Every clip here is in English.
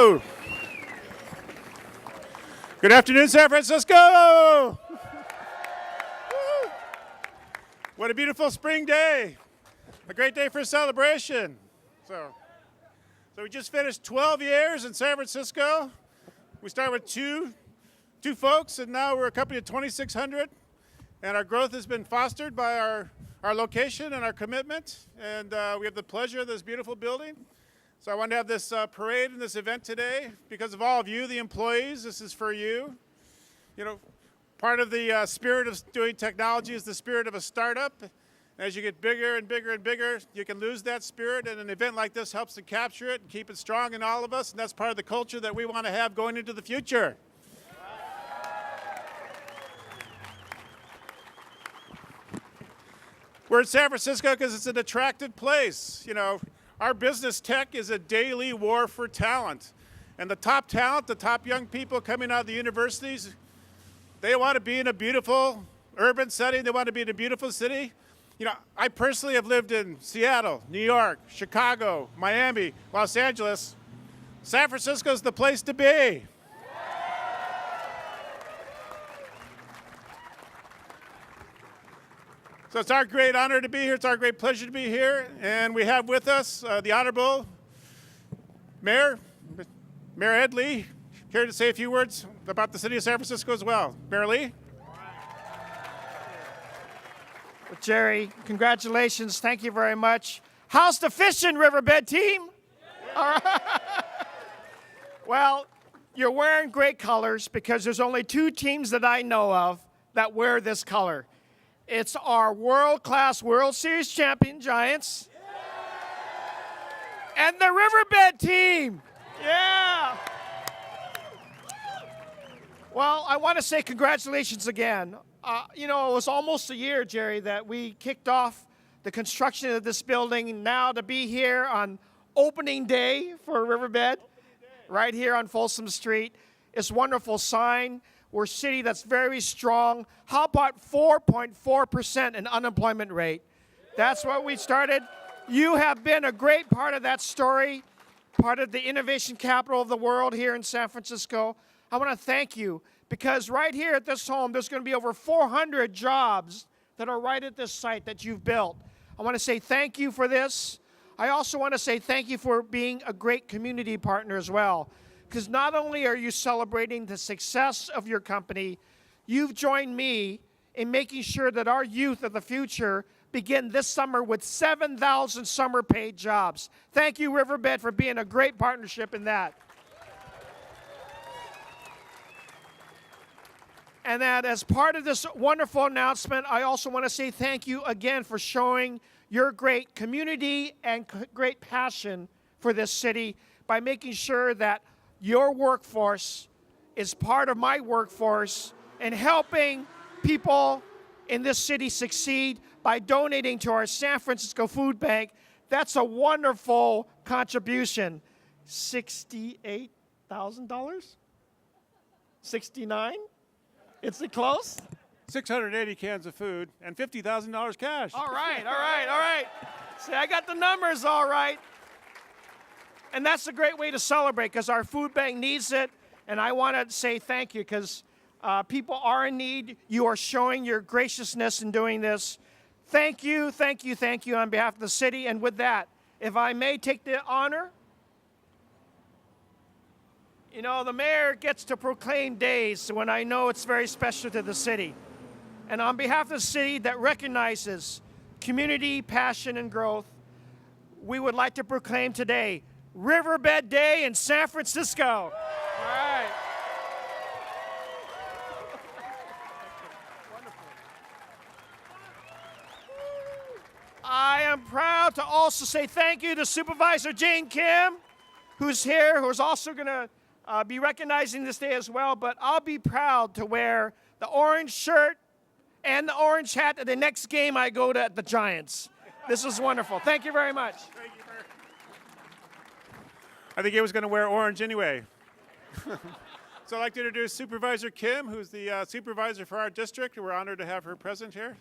Francisco. Good afternoon, San Francisco. What a beautiful spring day. A great day for a celebration. So we just finished 12 years in San Francisco. We started with two folks, and now we're a company of 2,600. And our growth has been fostered by our location and our commitment. And we have the pleasure of this beautiful building. So I wanted to have this parade and this event today because of all of you, the employees. This is for you. You know, part of the spirit of doing technology is the spirit of a startup. As you get bigger and bigger and bigger, you can lose that spirit, and an event like this helps to capture it and keep it strong in all of us, and that's part of the culture that we want to have going into the future. We're in San Francisco because it's an attractive place. You know, our business tech is a daily war for talent. And the top young people coming out of the universities, they want to be in a beautiful urban setting. They want to be in a beautiful city. You know, I personally have lived in Seattle, New York, Chicago, Miami, Los Angeles. San Francisco is the place to be. So it's our great honor to be here. It's our great pleasure to be here. And we have with us the Honorable Mayor Ed Lee, here to say a few words about the city of San Francisco as well. Mayor Lee? Well, Jerry, congratulations. Thank you very much. How's the fishing, Riverbed team? All right. Well, you're wearing great colors because there's only two teams that I know of that wear this color. It's our world-class World Series champion Giants and the Riverbed team. Yeah. Well, I want to say congratulations again. You know, it was almost a year, Jerry, that we kicked off the construction of this building. Now to be here on opening day for Riverbed, right here on Folsom Street, is a wonderful sign. We're a city that's very strong. How about 4.4% in unemployment rate? That's what we started. You have been a great part of that story, part of the innovation capital of the world here in San Francisco. I want to thank you because right here at this home, there's going to be over 400 jobs that are right at this site that you've built. I want to say thank you for this. I also want to say thank you for being a great community partner as well. Because not only are you celebrating the success of your company, you've joined me in making sure that our youth of the future begin this summer with 7,000 summer paid jobs. Thank you, Riverbed, for being a great partnership in that. And that as part of this wonderful announcement, I also want to say thank you again for showing your great community and great passion for this city by making sure that your workforce is part of my workforce and helping people in this city succeed by donating to our San Francisco Food Bank. That's a wonderful contribution. $68,000? 69? Is it close? 680 cans of food and $50,000 cash. All right. See, I got the numbers all right. And that's a great way to celebrate because our food bank needs it. And I want to say thank you because people are in need. You are showing your graciousness in doing this. Thank you on behalf of the city. And with that, if I may take the honor, you know, the mayor gets to proclaim days when I know it's very special to the city. And on behalf of the city that recognizes community, passion, and growth, we would like to proclaim today Riverbed Day in San Francisco. All right. Wonderful. I am proud to also say thank you to Supervisor Jane Kim, who's here, who's also going to be recognizing this day as well. But I'll be proud to wear the orange shirt and the orange hat at the next game I go to at the Giants. This is wonderful. Thank you very much. Thank you, Mayor. I think he was going to wear orange anyway. So I'd like to introduce Supervisor Kim, who's the supervisor for our district. We're honored to have her present here.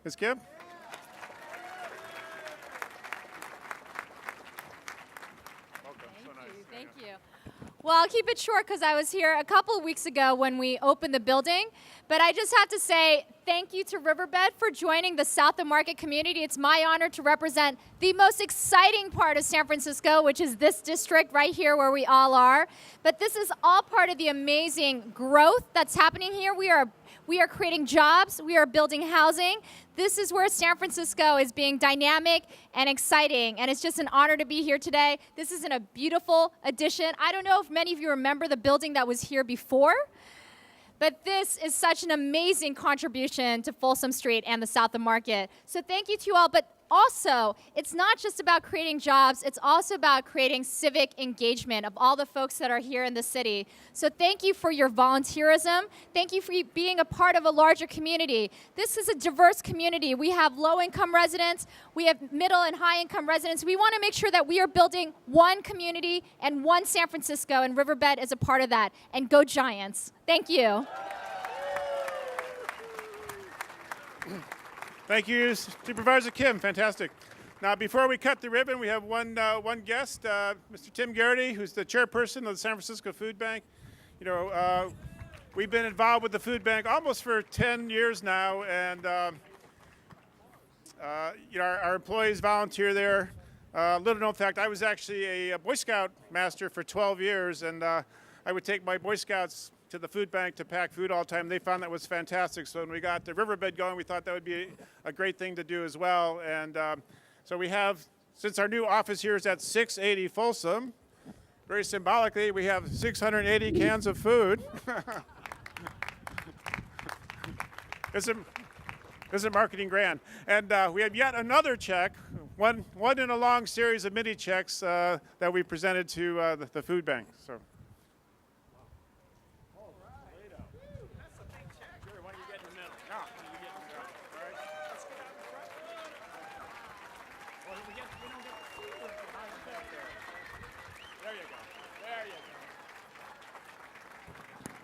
Ms. Kim? Thank you. Well, I'll keep it short because I was here a couple of weeks ago when we opened the building. But I just have to say thank you to Riverbed for joining the South of Market community. It's my honor to represent the most exciting part of San Francisco, which is this district right here where we all are. But this is all part of the amazing growth that's happening here. We are creating jobs. We are building housing. This is where San Francisco is being dynamic and exciting, and it's just an honor to be here today. This is a beautiful addition. I don't know if many of you remember the building that was here before, but this is such an amazing contribution to Folsom Street and the South of Market. So thank you to you all, but also, it's not just about creating jobs, it's also about creating civic engagement of all the folks that are here in the city. So thank you for your volunteerism. Thank you for being a part of a larger community. This is a diverse community. We have low-income residents, we have middle and high-income residents. We want to make sure that we are building one community and one San Francisco, and Riverbed is a part of that. And go Giants. Thank you. Thank you, Supervisor Kim. Fantastic. Now, before we cut the ribbon, we have one guest, Mr. Tim Garrity, who's the chairperson of the San Francisco Food Bank. You know, we've been involved with the food bank almost for 10 years now, and you know, our employees volunteer there. Little known fact, I was actually a Boy Scout master for 12 years, and I would take my Boy Scouts to the food bank to pack food all the time. They found that was fantastic. So when we got the Riverbed going, we thought that would be a great thing to do as well. And so we have, since our new office here is at 680 Folsom, very symbolically, we have 680 cans of food. Isn't marketing grand? And we have yet another check, one in a long series of mini checks that we presented to the food bank. So.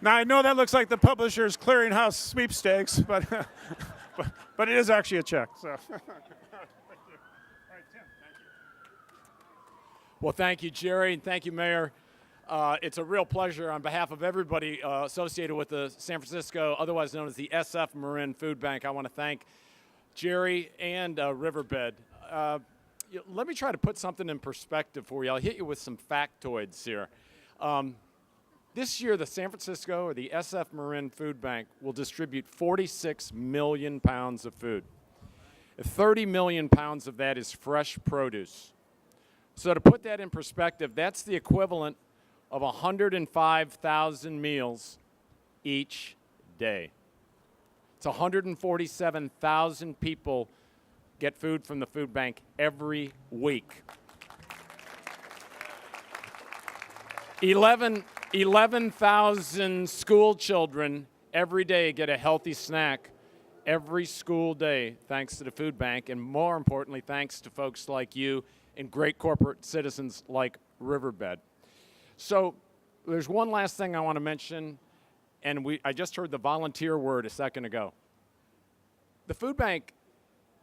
Now, I know that looks like the publisher's clearinghouse sweepstakes, but, but it is actually a check. So. Thank you. All right, Tim, thank you. Well, thank you, Jerry, and thank you, Mayor. It's a real pleasure on behalf of everybody associated with the San Francisco, otherwise known as the SF Marin Food Bank. I want to thank Jerry and Riverbed. Let me try to put something in perspective for you. I'll hit you with some factoids here. This year, the San Francisco, or the SF Marin Food Bank, will distribute 46 million pounds of food. 30 million pounds of that is fresh produce. So to put that in perspective, that's the equivalent of 105,000 meals each day. It's 147,000 people get food from the food bank every week. 11,000 school children every day get a healthy snack every school day thanks to the food bank, and more importantly, thanks to folks like you and great corporate citizens like Riverbed. So there's one last thing I want to mention, and I just heard the volunteer word a second ago. The food bank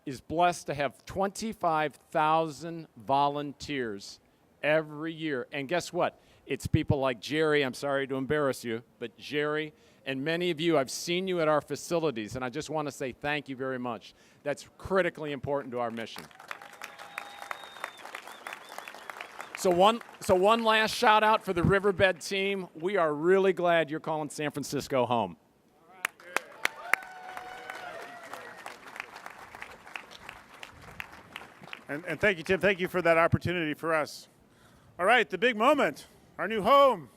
is blessed to have 25,000 volunteers every year, and guess what? It's people like Jerry, I'm sorry to embarrass you, but Jerry and many of you, I've seen you at our facilities, and I just want to say thank you very much. That's critically important to our mission. So one last shout out for the Riverbed team. We are really glad you're calling San Francisco home. And thank you, Tim. Thank you for that opportunity for us. All right, the big moment. Our new home.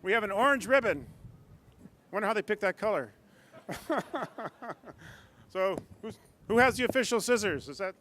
We have an orange ribbon. Wonder how they picked that color. So who has the official scissors? Is that